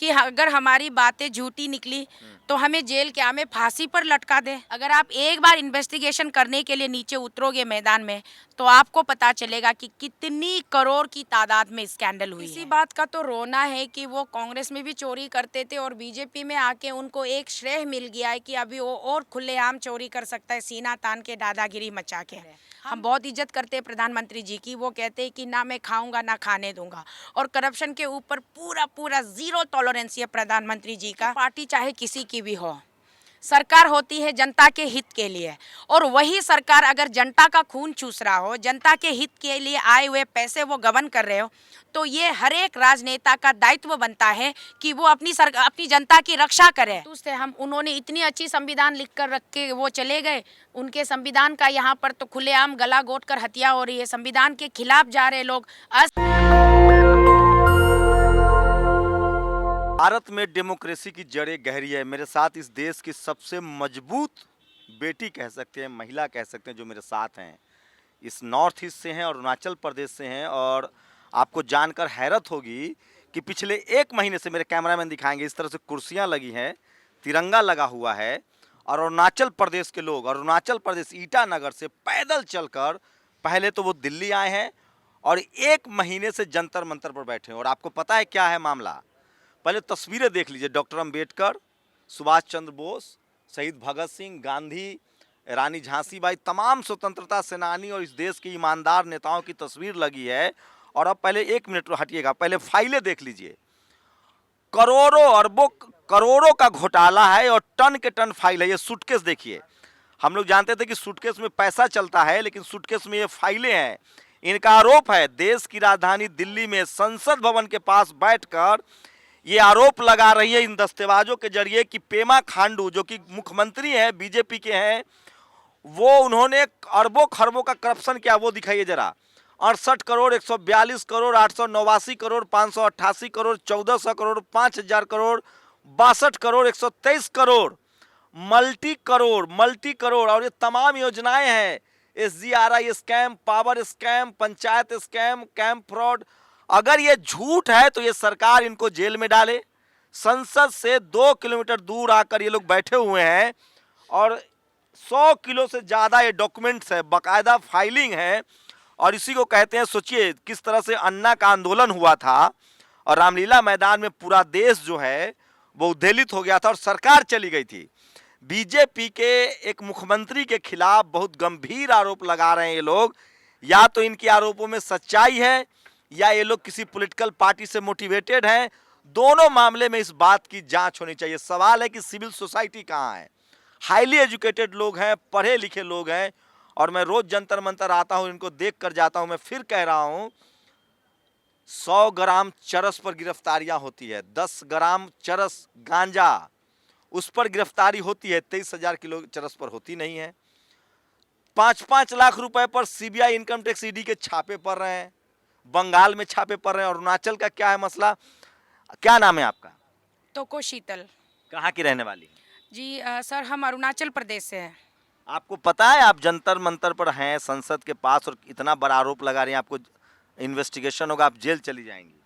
कि अगर हमारी बातें झूठी निकली तो हमें जेल क्या, हमें फांसी पर लटका दे। अगर आप एक बार इन्वेस्टिगेशन करने के लिए नीचे उतरोगे मैदान में तो आपको पता चलेगा कि कितनी करोड़ की तादाद में स्कैंडल हुई है। इसी बात का तो रोना है कि वो कांग्रेस में भी चोरी करते थे और बीजेपी में आके उनको एक श्रेय मिल गया है कि अभी वो और खुलेआम चोरी कर सकता है, सीना तान के दादागिरी मचा के। हम बहुत इज्जत करते हैं प्रधानमंत्री जी की। वो कहते हैं कि ना मैं खाऊंगा ना खाने दूंगा, और करप्शन के ऊपर पूरा पूरा जीरो टॉलरेंस है प्रधानमंत्री जी का। पार्टी चाहे किसी की भी हो, सरकार होती है जनता के हित के लिए, और वही सरकार अगर जनता का खून चूस रहा हो, जनता के हित के लिए आए हुए पैसे वो गबन कर रहे हो, तो ये हर एक राजनेता का दायित्व बनता है कि वो अपनी जनता की रक्षा करे। तो हम उन्होंने इतनी अच्छी संविधान लिख कर रख के वो चले गए, उनके संविधान का यहाँ पर तो खुलेआम गला घोट कर हत्या हो रही है, संविधान के खिलाफ जा रहे लोग। भारत में डेमोक्रेसी की जड़ें गहरी है। मेरे साथ इस देश की सबसे मजबूत बेटी कह सकते हैं, महिला कह सकते हैं, जो मेरे साथ हैं, इस नॉर्थ ईस्ट से हैं और अरुणाचल प्रदेश से हैं। और आपको जानकर हैरत होगी कि पिछले 1 महीने से, मेरे कैमरामैन दिखाएंगे, इस तरह से कुर्सियां लगी हैं, तिरंगा लगा हुआ है, और अरुणाचल प्रदेश के लोग, अरुणाचल प्रदेश ईटानगर से पैदल चलकर पहले तो वो दिल्ली आए हैं और 1 महीने से जंतर मंतर पर बैठे हैं। और आपको पता है क्या है मामला? पहले तस्वीरें देख लीजिए। डॉक्टर अंबेडकर, सुभाष चंद्र बोस, शहीद भगत सिंह, गांधी, रानी झांसीबाई, तमाम स्वतंत्रता सेनानी और इस देश के ईमानदार नेताओं की तस्वीर लगी है। और अब पहले 1 मिनट हटिएगा, पहले फाइलें देख लीजिए। करोड़ों अरबों करोड़ों का घोटाला है और टन के टन फाइल है। ये सूटकेस देखिए, हम लोग जानते थे कि सूटकेस में पैसा चलता है, लेकिन सूटकेस में ये फाइलें हैं। इनका आरोप है देश की राजधानी दिल्ली में संसद भवन के पास बैठकर ये आरोप लगा रही है इन दस्तेबाजों के जरिए कि पेमा खांडू, जो कि मुख्यमंत्री हैं, बीजेपी के हैं, वो उन्होंने अरबों खरबों का करप्शन किया। वो दिखाइए जरा। 68 करोड़, 142 करोड़, 889 करोड़, 588 करोड़, 1400 करोड़, 5000 करोड़, 62 करोड़, 123 करोड़, मल्टी करोड़। और ये तमाम योजनाएं हैं। SGRI scam, power scam, panchayat scam, camp fraud. अगर ये झूठ है तो ये सरकार इनको जेल में डाले। संसद से 2 किलोमीटर दूर आकर ये लोग बैठे हुए हैं और 100 किलो से ज़्यादा ये डॉक्यूमेंट्स है, बाकायदा फाइलिंग है। और इसी को कहते हैं, सोचिए किस तरह से अन्ना का आंदोलन हुआ था और रामलीला मैदान में पूरा देश जो है वो उद्वेलित हो गया था और सरकार चली गई थी। बीजेपी के एक मुख्यमंत्री के खिलाफ बहुत गंभीर आरोप लगा रहे हैं ये लोग। या तो इनके आरोपों में सच्चाई है या ये लोग किसी पॉलिटिकल पार्टी से मोटिवेटेड हैं। दोनों मामले में इस बात की जांच होनी चाहिए। सवाल है कि सिविल सोसाइटी कहाँ है? हाईली एजुकेटेड लोग हैं, पढ़े लिखे लोग हैं, और मैं रोज जंतर मंतर आता हूं, इनको देख कर जाता हूं। मैं फिर कह रहा हूं, 100 ग्राम चरस पर गिरफ्तारियां होती है, 10 ग्राम चरस गांजा उस पर गिरफ्तारी होती है, 23,000 किलो चरस पर होती नहीं है। 5-5 लाख रुपए पर CBI, इनकम टैक्स, ED के छापे पड़ रहे हैं। बंगाल में छापे पड़ रहे हैं। अरुणाचल का क्या है मसला? क्या नाम है आपका? तो शीतल। कहाँ की रहने वाली? जी सर, हम अरुणाचल प्रदेश से हैं। आपको पता है आप जंतर मंतर पर हैं संसद के पास और इतना बड़ा आरोप लगा रही हैं, आपको इन्वेस्टिगेशन होगा, आप जेल चली जाएंगी।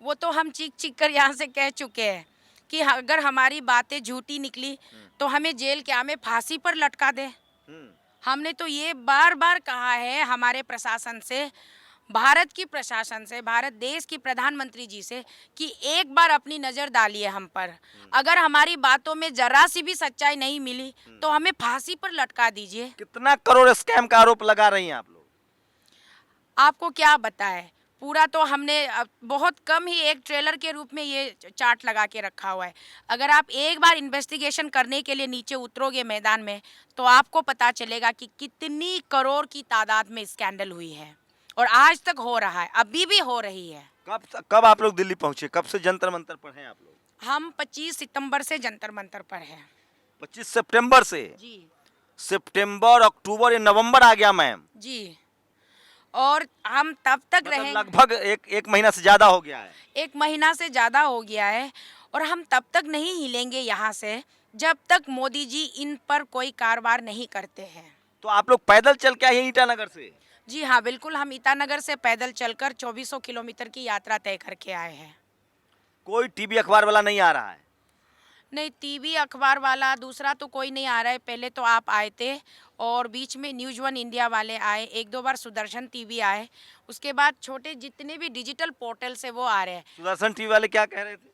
वो तो हम चीख चीख कर यहाँ से कह चुके हैं कि अगर हमारी बातें झूठी निकली तो हमें जेल क्या, हमें फांसी पर लटका दे। हमने तो ये बार बार कहा है हमारे प्रशासन से, भारत की प्रशासन से, भारत देश की प्रधानमंत्री जी से, कि एक बार अपनी नज़र डालिए हम पर। अगर हमारी बातों में जरा सी भी सच्चाई नहीं मिली तो हमें फांसी पर लटका दीजिए। कितना करोड़ स्कैम का आरोप लगा रही हैं आप लोग? आपको क्या बताए, पूरा तो हमने बहुत कम ही एक ट्रेलर के रूप में ये चार्ट लगा के रखा हुआ है। अगर आप एक बार इन्वेस्टिगेशन करने के लिए नीचे उतरोगे मैदान में तो आपको पता चलेगा कि कितनी करोड़ की तादाद में स्कैंडल हुई है, और आज तक हो रहा है, अभी भी हो रही है। कब आप लोग दिल्ली पहुंचे? कब से जंतर मंतर पर हैं आप लोग? हम 25 सितंबर से जंतर मंतर पर हैं। 25 सितंबर से? जी। सितंबर, अक्टूबर, ये नवंबर आ गया मैम जी, और हम तब तक रहेंगे। लगभग एक महीना से ज्यादा हो गया है। 1 महीना से ज़्यादा हो गया है, और हम तब तक नहीं हिलेंगे यहाँ से जब तक मोदी जी इन पर कोई कारोबार नहीं करते हैं। तो आप लोग पैदल चल के आए हैं ईटानगर से? जी हाँ, बिल्कुल, हम ईटानगर से पैदल चलकर 2400 किलोमीटर की यात्रा तय करके आए हैं। कोई टीवी अखबार वाला नहीं आ रहा है? नहीं, टीवी अखबार वाला दूसरा तो कोई नहीं आ रहा है। पहले तो आप आए थे और बीच में न्यूज़ वन इंडिया वाले आए, एक दो बार सुदर्शन टीवी आए, उसके बाद छोटे जितने भी डिजिटल पोर्टल्स है वो आ रहे हैं। सुदर्शन टीवी वाले क्या कह रहे थे?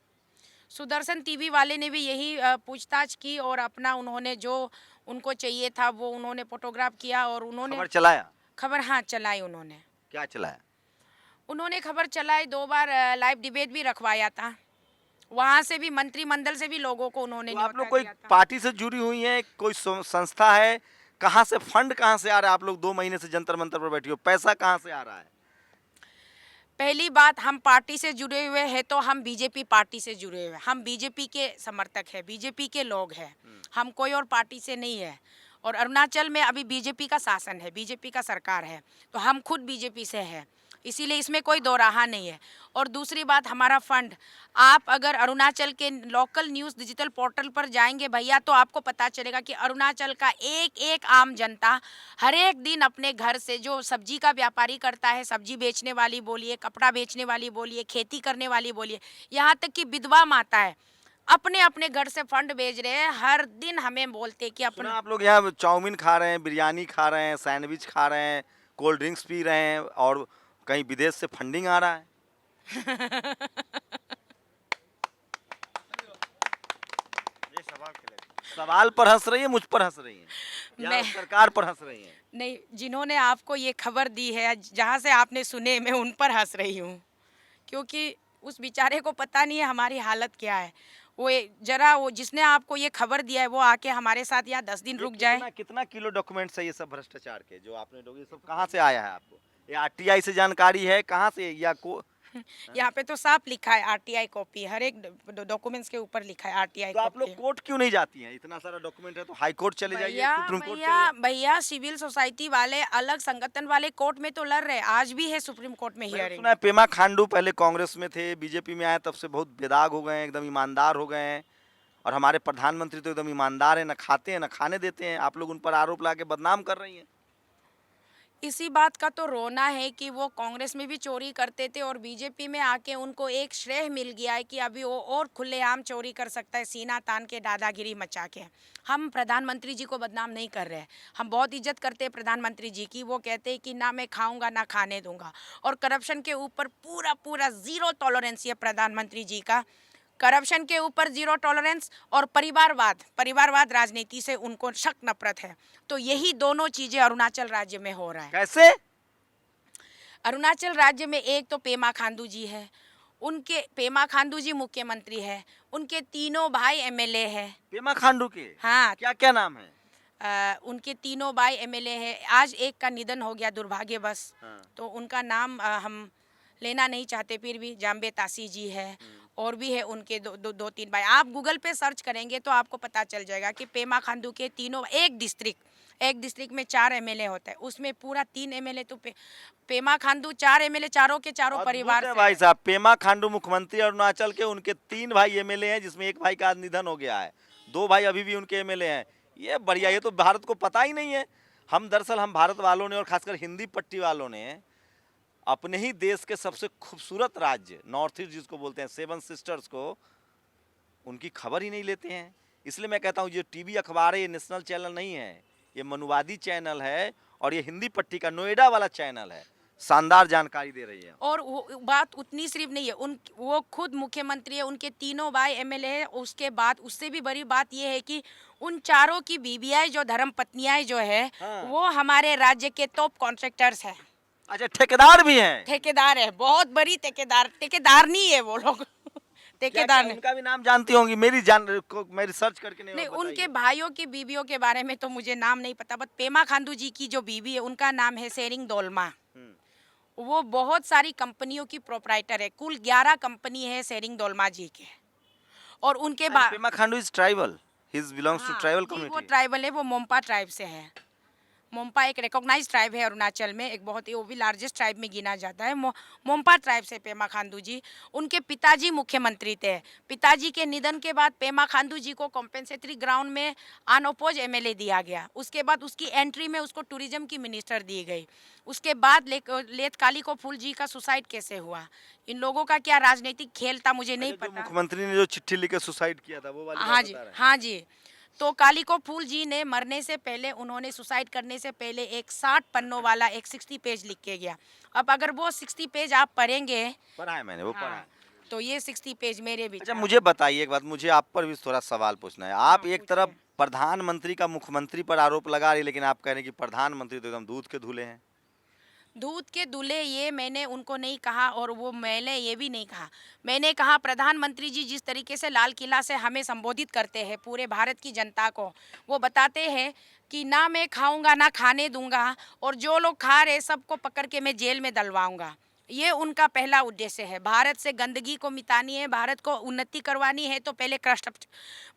सुदर्शन टीवी वाले ने भी यही पूछताछ की और अपना उन्होंने जो उनको चाहिए था वो उन्होंने फोटोग्राफ किया और उन्होंने खबर चलाया? खबर हाँ चलाई उन्होंने। क्या चलाया? उन्होंने खबर चलाई, 2 बार लाइव डिबेट भी रखवाया था। वहाँ से भी मंत्रिमंडल से भी लोगों को उन्होंने तो आप न्योता लोग कोई दिया था। पार्टी से जुड़ी हुई हैं, कोई संस्था है? कहाँ से फंड कहाँ से आ रहा है? आप लोग 2 महीने से जंतर मंतर पर बैठी हो, पैसा कहाँ से आ रहा है? पहली बात, हम पार्टी से जुड़े हुए हैं तो हम बीजेपी पार्टी से जुड़े हुए हैं। हम बीजेपी के समर्थक हैं, बीजेपी के लोग हैं। हम कोई और पार्टी से नहीं है। और अरुणाचल में अभी बीजेपी का शासन है, बीजेपी का सरकार है, तो हम खुद बीजेपी से हैं। इसीलिए इसमें कोई दो राह नहीं है। और दूसरी बात, हमारा फंड, आप अगर अरुणाचल के लोकल न्यूज़ डिजिटल पोर्टल पर जाएंगे भैया तो आपको पता चलेगा कि अरुणाचल का एक एक आम जनता हर एक दिन अपने घर से, जो सब्जी का व्यापारी करता है, सब्जी बेचने वाली बोलिए, कपड़ा बेचने वाली बोलिए, खेती करने वाली बोलिए, यहाँ तक कि विधवा माता है, अपने अपने घर से फंड भेज रहे हैं। हर दिन हमें बोलते हैं कि सुना अपना आप लोग यहाँ चाउमीन खा रहे हैं, बिरयानी खा रहे हैं, सैंडविच खा रहे हैं, कोल्ड ड्रिंक्स पी रहे हैं और कहीं विदेश से फंडिंग आ रहा है। सवाल पर हंस रही है, मुझ पर हंस रही है या मैं सरकार पर हंस रही है? नहीं, जिन्होंने आपको ये खबर दी है, जहाँ से आपने सुने, मैं उन पर हंस रही हूँ, क्योंकि उस बेचारे को पता नहीं है हमारी हालत क्या है। जरा वो जिसने आपको ये खबर दिया है वो आके हमारे साथ यहाँ 10 दिन ये रुक जाए। कितना किलो डॉक्यूमेंट्स है ये सब भ्रष्टाचार के जो आपने लोग, ये सब कहाँ से आया है आपको? ये आरटीआई से जानकारी है कहाँ से या को? यहाँ पे तो साफ लिखा है आरटीआई कॉपी, हर एक डॉक्यूमेंट्स के ऊपर लिखा है आरटीआई तो आप कॉपी। लोग कोर्ट क्यों नहीं जाती हैं? इतना सारा डॉक्यूमेंट है तो हाई कोर्ट चले जाइए, भैया सुप्रीम कोर्ट भैया चले भैया, सिविल सोसाइटी वाले अलग संगठन वाले कोर्ट में तो लड़ रहे हैं, आज भी है सुप्रीम कोर्ट में मैंने हियरिंग। सुना है पेमा खांडू पहले कांग्रेस में थे, बीजेपी में आए तब से बहुत बेदाग हो गए हैं, एकदम ईमानदार हो गए हैं। और हमारे प्रधानमंत्री तो एकदम ईमानदार है, न खाते हैं न खाने देते हैं। आप लोग उन पर आरोप ला के बदनाम कर रही हैं। इसी बात का तो रोना है कि वो कांग्रेस में भी चोरी करते थे और बीजेपी में आके उनको एक श्रेय मिल गया है कि अभी वो और खुलेआम चोरी कर सकता है, सीना तान के, दादागिरी मचा के। हम प्रधानमंत्री जी को बदनाम नहीं कर रहे हैं, हम बहुत इज्जत करते हैं प्रधानमंत्री जी की। वो कहते हैं कि ना मैं खाऊंगा ना खाने दूंगा, और करप्शन के ऊपर पूरा पूरा ज़ीरो टॉलरेंस है प्रधानमंत्री जी का। करप्शन के ऊपर जीरो टॉलरेंस और परिवारवाद राजनीति से उनको शक नफरत है। तो यही दोनों चीजें अरुणाचल राज्य में हो रहा है। कैसे? अरुणाचल राज्य में एक तो पेमा खांडू जी है, उनके पेमा खांडू जी मुख्यमंत्री है, उनके तीनों भाई एमएलए है। पेमा खांडू के हाँ, क्या क्या नाम है? उनके तीनों भाई एमएलए है। आज एक का निधन हो गया दुर्भाग्यवश, तो उनका नाम हम लेना नहीं चाहते, फिर भी जाम्बे तासी जी है, और भी है उनके दो तीन भाई। आप गूगल पे सर्च करेंगे तो आपको पता चल जाएगा कि पेमा खांडू के तीनों, एक डिस्ट्रिक्ट में 4 एमएलए होता है, उसमें पूरा 3 एमएलए तो पेमा खांडू, 4 एमएलए, चारों के चारों परिवार से। भाई साहब, पेमा खांडू मुख्यमंत्री अरुणाचल के, उनके 3 भाई एमएलए हैं, जिसमें एक भाई का आज निधन हो गया है, 2 भाई अभी भी उनके एमएलए हैं। ये बढ़िया, ये तो भारत को पता ही नहीं है। दरअसल हम भारत वालों ने और खासकर हिंदी पट्टी वालों ने अपने ही देश के सबसे खूबसूरत राज्य नॉर्थ ईस्ट जिसको बोलते हैं, 7 सिस्टर्स को, उनकी खबर ही नहीं लेते हैं। इसलिए मैं कहता हूँ ये टीवी अखबार है, ये नेशनल चैनल नहीं है, ये मनुवादी चैनल है और ये हिंदी पट्टी का नोएडा वाला चैनल है। शानदार जानकारी दे रही है। और वो बात उतनी सिर्फ नहीं है, वो खुद मुख्यमंत्री है, उनके तीनों भाई एमएलए है। उसके बाद उससे भी बड़ी बात ये है कि उन चारों की बीबियाँ, जो धर्म पत्नियाँ जो है, वो हमारे राज्य के टॉप कॉन्ट्रैक्टर्स है। अच्छा, ठेकेदार भी हैं? ठेकेदार है, बहुत बड़ी ठेकेदार नहीं है वो लोग। ठेकेदार नहीं। उनका भी नाम जानती होंगी? मैं रिसर्च करके नहीं उनके भाइयों की बीवियों के बारे में तो मुझे नाम नहीं पता, बट पेमा खांडू जी की जो बीवी है उनका नाम है सेरिंग दोलमा। वो बहुत सारी कंपनियों की प्रोप्राइटर है, कुल 11 कंपनी है सेरिंग दोलमा जी के। और उनके Pema Khandu is tribal, he belongs to tribal community. वो ट्राइबल है, वो मोम्पा ट्राइब से है। मोम्पा एक रिकॉग्नाइज ट्राइब है अरुणाचल में, एक बहुत ही, वो भी लार्जेस्ट ट्राइब में गिना जाता है। मोम्पा ट्राइब से पेमा खांडू जी, उनके पिताजी मुख्यमंत्री थे। पिताजी के निधन के बाद पेमा खांडू जी को कॉम्पेंसेटरी ग्राउंड में अनअपोज एमएलए दिया गया। उसके बाद उसकी एंट्री में उसको टूरिज्म की मिनिस्टर दी गई। उसके बाद लेत कालिको फूल जी का सुसाइड कैसे हुआ, इन लोगों का क्या राजनीतिक खेल था मुझे नहीं अच्छा, जो पता। मुख्यमंत्री ने जो चिट्ठी लिख के सुसाइड किया था वो वाली हाँ बात जी, बता रहे हैं? हाँ जी। तो कालिको फूल जी ने मरने से पहले, उन्होंने सुसाइड करने से पहले एक 60 पन्नों वाला एक 60 पेज लिख के गया। अब अगर वो 60 पेज आप पढ़ेंगे, पढ़ा है मैंने, वो पढ़ा है। हाँ, तो ये 60 पेज मेरे अच्छा, विचार। मुझे बताइए एक बात, मुझे आप पर भी थोड़ा सवाल पूछना है। आप हाँ, एक तरफ पूछिए। प्रधानमंत्री का मुख्यमंत्री पर आरोप लगा रही, लेकिन आप कह रहे हैं कि प्रधानमंत्री तो एकदम दूध के धुले हैं। दूध के दूल्हे ये मैंने उनको नहीं कहा, और वो मैंने ये भी नहीं कहा। मैंने कहा प्रधानमंत्री जी जिस तरीके से लाल किला से हमें संबोधित करते हैं, पूरे भारत की जनता को, वो बताते हैं कि ना मैं खाऊंगा ना खाने दूंगा, और जो लोग खा रहे सबको पकड़ के मैं जेल में डलवाऊंगा। ये उनका पहला उद्देश्य है। भारत से गंदगी को मिटानी है, भारत को उन्नति करवानी है, तो पहले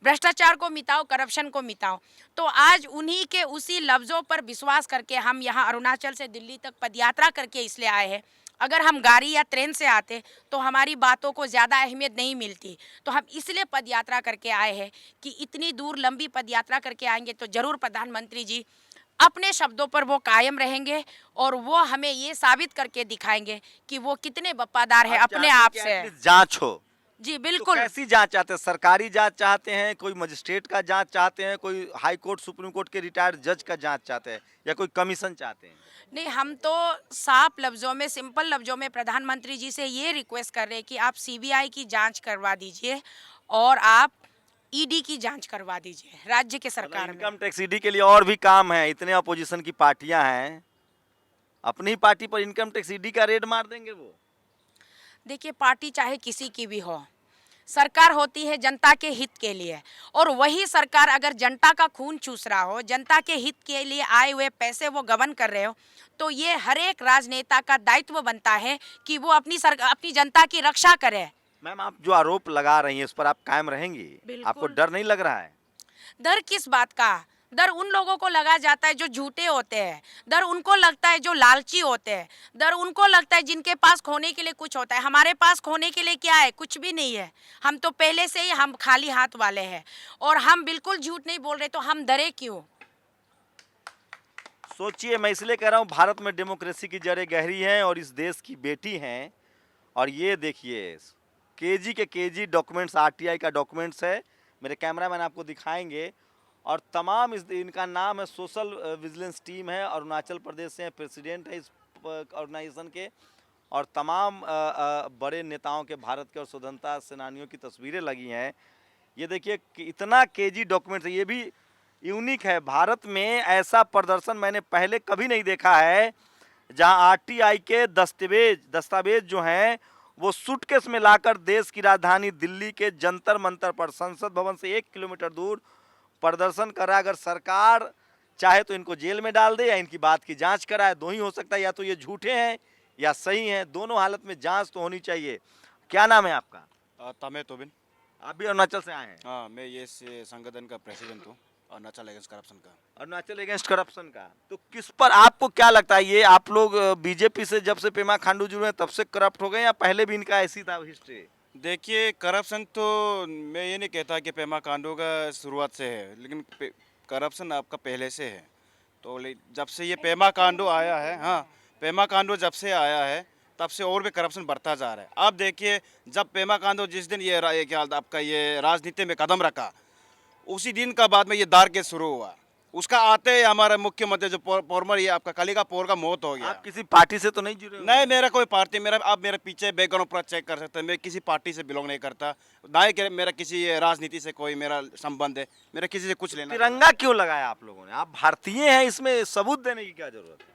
भ्रष्टाचार को मिटाओ, करप्शन को मिटाओ। तो आज उन्हीं के उसी लफ्ज़ों पर विश्वास करके हम यहाँ अरुणाचल से दिल्ली तक पदयात्रा करके इसलिए आए हैं। अगर हम गाड़ी या ट्रेन से आते तो हमारी बातों को ज़्यादा अहमियत नहीं मिलती। तो हम इसलिए पदयात्रा करके आए हैं कि इतनी दूर लंबी पदयात्रा करके आएंगे तो ज़रूर प्रधानमंत्री जी अपने शब्दों पर वो कायम रहेंगे, और वो हमें ये साबित करके दिखाएंगे कि वो कितने वफादार है आप अपने चाहते हैं आप कि से। एटलीस्ट जांच हो। जी तो बिल्कुल। कैसी जांच चाहते हैं? सरकारी जांच चाहते हैं, कोई मजिस्ट्रेट का जांच चाहते हैं, कोई हाई कोर्ट सुप्रीम कोर्ट के रिटायर्ड जज का जांच चाहते हैं, या कोई कमीशन चाहते हैं? नहीं, हम तो साफ लफ्ज़ों में, सिंपल लफ्ज़ों में प्रधानमंत्री जी से ये रिक्वेस्ट कर रहे हैं कि आप सीबीआई की जांच करवा दीजिए, और आप ईडी की जांच करवा दीजिए राज्य के सरकार में। इनकम टैक्स ईडी के लिए और भी काम है, इतने अपोजिशन की पार्टियां हैं, अपनी पार्टी पर इनकम टैक्स ईडी का रेड मार देंगे वो? देखिए, पार्टी चाहे किसी की भी हो, सरकार होती है जनता के हित के लिए, और वही सरकार अगर जनता का खून चूस रहा हो, जनता के हित के लिए आए हुए पैसे वो गबन कर रहे हो, तो ये हर एक राजनेता का दायित्व बनता है कि वो अपनी जनता की रक्षा करे। मैम, आप जो आरोप लगा रही हैं उस पर आप कायम रहेंगी? बिल्कुल। आपको डर नहीं लग रहा है? डर किस बात का? डर उन लोगों को लगा जाता है जो झूठे होते हैं, डर उनको लगता है जो लालची होते हैं, डर उनको लगता है जिनके पास खोने के लिए कुछ होता है। हमारे पास खोने के लिए क्या है? कुछ भी नहीं है। हम तो पहले से ही हम खाली हाथ वाले हैं, और हम बिल्कुल झूठ नहीं बोल रहे, तो हम डरे क्यों? सोचिए, मैं इसलिए कह रहा हूँ, भारत में डेमोक्रेसी की जड़ें गहरी हैं और इस देश की बेटी हैं। और ये देखिए, केजी के केजी डॉक्यूमेंट्स, आरटीआई का डॉक्यूमेंट्स है, मेरे कैमरामैन आपको दिखाएंगे। और तमाम इनका नाम है, सोशल विजिलेंस टीम है, अरुणाचल प्रदेश से प्रेसिडेंट है इस ऑर्गेनाइजेशन के, और तमाम बड़े नेताओं के, भारत के और स्वतंत्रता सेनानियों की तस्वीरें लगी हैं। ये देखिए कि इतना केजी डॉक्यूमेंट्स है, ये भी यूनिक है। भारत में ऐसा प्रदर्शन मैंने पहले कभी नहीं देखा है, जहां आरटीआई के दस्तावेज जो हैं वो सूटकेस में लाकर देश की राजधानी दिल्ली के जंतर मंतर पर, संसद भवन से 1 किलोमीटर दूर प्रदर्शन कर रहा है। अगर सरकार चाहे तो इनको जेल में डाल दे या इनकी बात की जांच कराए, दो ही हो सकता है, या तो ये झूठे हैं या सही हैं। दोनों हालत में जांच तो होनी चाहिए। क्या नाम है आपका? तमे तोबिन। आप भी अरुणाचल से आए हैं? हाँ, मैं ये संगठन का प्रेसिडेंट हूँ, अरुणाचल अगेंस्ट करप्शन का। अरुणाचल अगेंस्ट करप्शन का, तो किस पर आपको क्या लगता है, ये आप लोग बीजेपी से जब से पेमा खांडू जुड़े हैं तब से करप्ट हो गए, या पहले भी इनका ऐसी था हिस्ट्री? देखिए, करप्शन तो मैं ये नहीं कहता कि पेमा खांडू का शुरुआत से है, लेकिन करप्शन आपका पहले से है। तो जब से ये पेमा खांडू आया है, हाँ, पेमा खांडू जब से आया है तब से और भी करप्शन बढ़ता जा रहा है। अब देखिए, जब पेमा खांडू जिस दिन ये क्या आपका ये राजनीति में कदम रखा, उसी दिन का बाद में ये दार केस शुरू हुआ। उसका आते ही हमारा मुख्यमंत्री जो फॉर्मर ये आपका कालिका पोर का मौत हो गया। आप किसी पार्टी से तो नहीं जुड़े हो? नहीं, मेरा कोई पार्टी, मेरा आप मेरे पीछे बैकग्राउंड पूरा चेक कर सकते हैं, मैं किसी पार्टी से बिलोंग नहीं करता, ना ही मेरा किसी राजनीति से कोई मेरा संबंध है, मेरा किसी से कुछ लेना। तिरंगा क्यों लगाया आप लोगों ने? आप भारतीय हैं, इसमें सबूत देने की क्या जरूरत है?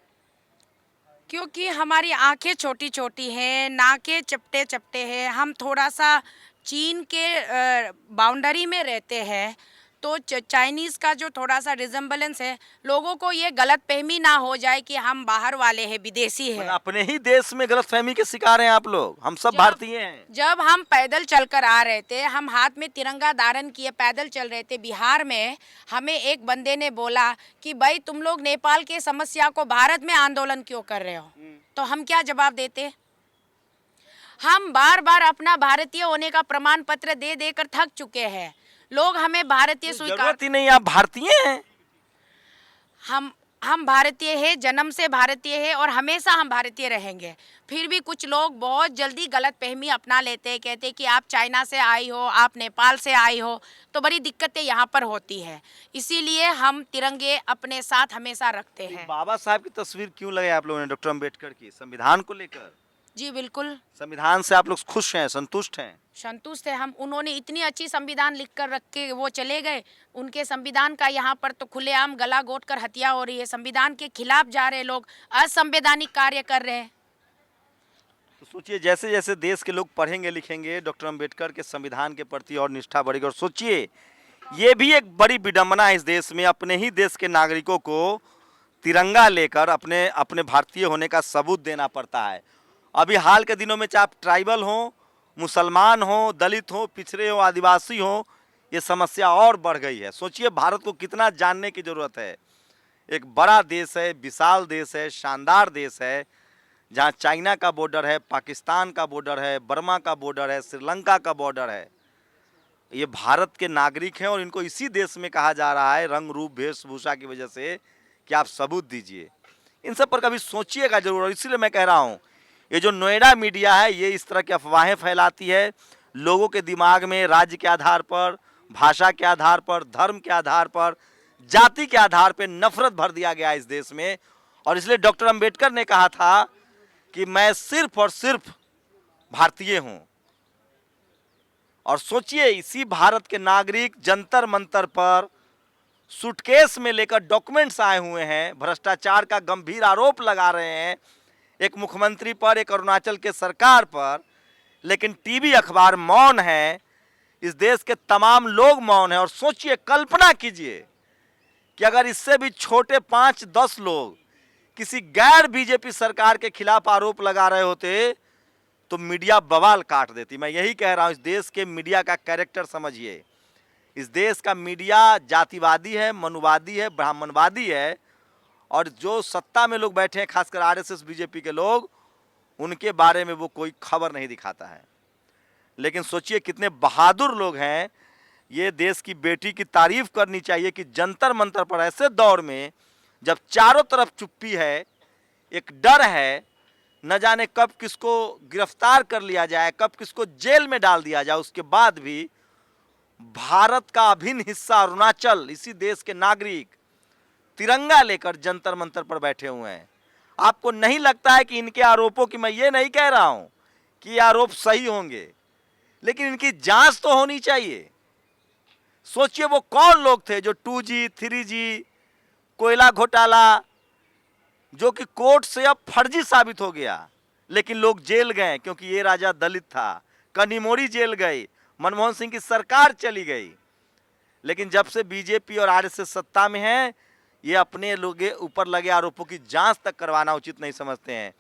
क्योंकि हमारी आंखें छोटी छोटी हैं, नाकें चपटे चपटे हैं, हम थोड़ा सा चीन के बाउंड्री में रहते हैं, तो चाइनीज़ का जो थोड़ा सा रिजेम्बलेंस है, लोगों को ये गलत फहमी ना हो जाए कि हम बाहर वाले हैं, विदेशी हैं। अपने ही देश में गलतफहमी के शिकार हैं आप लोग, हम सब भारतीय हैं। जब हम पैदल चलकर आ रहे थे, हम हाथ में तिरंगा धारण किए पैदल चल रहे थे बिहार में, हमें एक बंदे ने बोला कि भाई तुम लोग नेपाल के समस्या को भारत में आंदोलन क्यों कर रहे हो? तो हम क्या जवाब देते? हम बार बार अपना भारतीय होने का प्रमाण पत्र दे देकर थक चुके हैं। लोग हमें भारतीय स्वीकार, जरूरत ही नहीं, आप भारतीय हैं। हम भारतीय हैं, जन्म से भारतीय हैं और हमेशा हम भारतीय रहेंगे। फिर भी कुछ लोग बहुत जल्दी गलत फहमी अपना लेते हैं, कहते हैं कि आप चाइना से आई हो, आप नेपाल से आई हो, तो बड़ी दिक्कतें यहाँ पर होती है। इसीलिए हम तिरंगे अपने साथ हमेशा रखते हैं। बाबा साहब की तस्वीर क्यों लगाई आप लोगों ने डॉक्टर अम्बेडकर की, संविधान को लेकर? जी बिल्कुल संविधान से आप लोग खुश हैं, संतुष्ट हैं? संतुष्ट है हम। उन्होंने इतनी अच्छी संविधान लिख कर रख के वो चले गए। उनके संविधान का यहाँ पर तो खुलेआम गला घोट कर हत्या हो रही है। संविधान के खिलाफ जा रहे लोग, असंवैधानिक कार्य कर रहे हैं। तो सोचिए, जैसे जैसे देश के लोग पढ़ेंगे लिखेंगे, डॉक्टर अम्बेडकर के संविधान के प्रति और निष्ठा बढ़ेगी। और सोचिए, ये भी एक बड़ी विडंबना है इस देश में, अपने ही देश के नागरिकों को तिरंगा लेकर अपने अपने भारतीय होने का सबूत देना पड़ता है। अभी हाल के दिनों में चाहे आप ट्राइबल हो, मुसलमान हो, दलित हो, पिछड़े हो, आदिवासी हो, ये समस्या और बढ़ गई है। सोचिए भारत को कितना जानने की ज़रूरत है। एक बड़ा देश है, विशाल देश है, शानदार देश है, जहाँ चाइना का बॉर्डर है, पाकिस्तान का बॉर्डर है, बर्मा का बॉर्डर है, श्रीलंका का बॉर्डर है। ये भारत के नागरिक हैं और इनको इसी देश में कहा जा रहा है रंग रूप वेशभूषा की वजह से कि आप सबूत दीजिए। इन सब पर कभी सोचिएगा जरूर। और इसीलिए मैं कह रहा हूँ, ये जो नोएडा मीडिया है, ये इस तरह की अफवाहें फैलाती है। लोगों के दिमाग में राज्य के आधार पर, भाषा के आधार पर, धर्म के आधार पर, जाति के आधार पर नफरत भर दिया गया इस देश में। और इसलिए डॉक्टर अम्बेडकर ने कहा था कि मैं सिर्फ और सिर्फ भारतीय हूँ। और सोचिए, इसी भारत के नागरिक जंतर मंतर पर सूटकेस में लेकर डॉक्यूमेंट्स आए हुए हैं, भ्रष्टाचार का गंभीर आरोप लगा रहे हैं एक मुख्यमंत्री पर, एक अरुणाचल के सरकार पर, लेकिन टीवी अखबार मौन है, इस देश के तमाम लोग मौन हैं। और सोचिए, कल्पना कीजिए कि अगर इससे भी छोटे 5-10 लोग किसी गैर बीजेपी सरकार के खिलाफ आरोप लगा रहे होते तो मीडिया बवाल काट देती। मैं यही कह रहा हूँ, इस देश के मीडिया का कैरेक्टर समझिए। इस देश का मीडिया जातिवादी है, मनुवादी है, ब्राह्मणवादी है। और जो सत्ता में लोग बैठे हैं, खासकर आरएसएस बीजेपी के लोग, उनके बारे में वो कोई खबर नहीं दिखाता है। लेकिन सोचिए कितने बहादुर लोग हैं। ये देश की बेटी की तारीफ करनी चाहिए कि जंतर मंतर पर ऐसे दौर में जब चारों तरफ चुप्पी है, एक डर है, न जाने कब किसको गिरफ्तार कर लिया जाए, कब किसको जेल में डाल दिया जाए, उसके बाद भी भारत का अभिन्न हिस्सा अरुणाचल, इसी देश के नागरिक तिरंगा लेकर जंतर मंतर पर बैठे हुए हैं। आपको नहीं लगता है कि इनके आरोपों की, मैं ये नहीं कह रहा हूं कि ये आरोप सही होंगे, लेकिन इनकी जांच तो होनी चाहिए। सोचिए वो कौन लोग थे जो 2G, 3G, कोयला घोटाला, जो कि कोर्ट से अब फर्जी साबित हो गया, लेकिन लोग जेल गए क्योंकि ये राजा दलित था। कनिमोरी जेल गई, मनमोहन सिंह की सरकार चली गई। लेकिन जब से बीजेपी और आरएसएस सत्ता में है, ये अपने लोगों ऊपर लगे आरोपों की जांच तक करवाना उचित नहीं समझते हैं।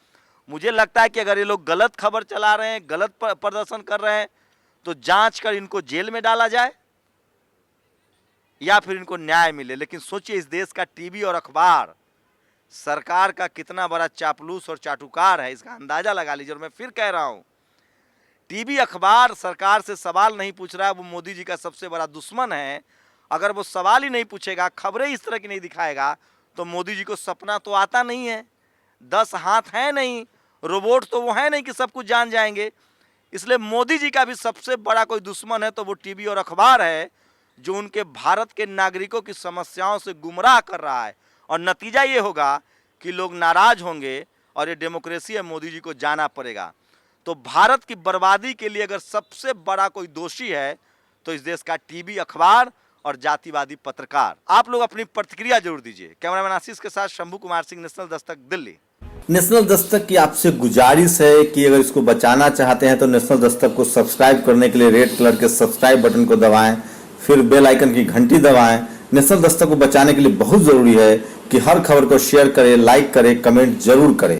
मुझे लगता है कि अगर ये लोग गलत खबर चला रहे हैं, गलत प्रदर्शन कर रहे हैं, तो जांच कर इनको जेल में डाला जाए या फिर इनको न्याय मिले। लेकिन सोचिए, इस देश का टीवी और अखबार सरकार का कितना बड़ा चापलूस और चाटुकार है, इसका अंदाजा लगा लीजिए। और मैं फिर कह रहा हूं, टीवी अखबार सरकार से सवाल नहीं पूछ रहा है, वो मोदी जी का सबसे बड़ा दुश्मन है। अगर वो सवाल ही नहीं पूछेगा, खबरें इस तरह की नहीं दिखाएगा, तो मोदी जी को सपना तो आता नहीं है। 10 हाथ है नहीं, रोबोट तो वो है नहीं कि सब कुछ जान जाएंगे। इसलिए मोदी जी का भी सबसे बड़ा कोई दुश्मन है तो वो टीवी और अखबार है, जो उनके भारत के नागरिकों की समस्याओं से गुमराह कर रहा है। और नतीजा ये होगा कि लोग नाराज होंगे और ये डेमोक्रेसी है, मोदी जी को जाना पड़ेगा। तो भारत की बर्बादी के लिए अगर सबसे बड़ा कोई दोषी है तो इस देश का टीवी, अखबार और जातिवादी पत्रकार। आप लोग अपनी प्रतिक्रिया जरूर दीजिए। कैमरामैन आशीष के साथ शंभू कुमार सिंह, नेशनल दस्तक, दिल्ली। नेशनल दस्तक की आपसे गुजारिश है कि अगर इसको बचाना चाहते हैं तो नेशनल दस्तक को सब्सक्राइब करने के लिए रेड कलर के सब्सक्राइब बटन को दबाएं, फिर बेल आइकन की घंटी दबाएं। नेशनल दस्तक को बचाने के लिए बहुत जरूरी है कि हर खबर को शेयर करें, लाइक करें, कमेंट जरूर करें।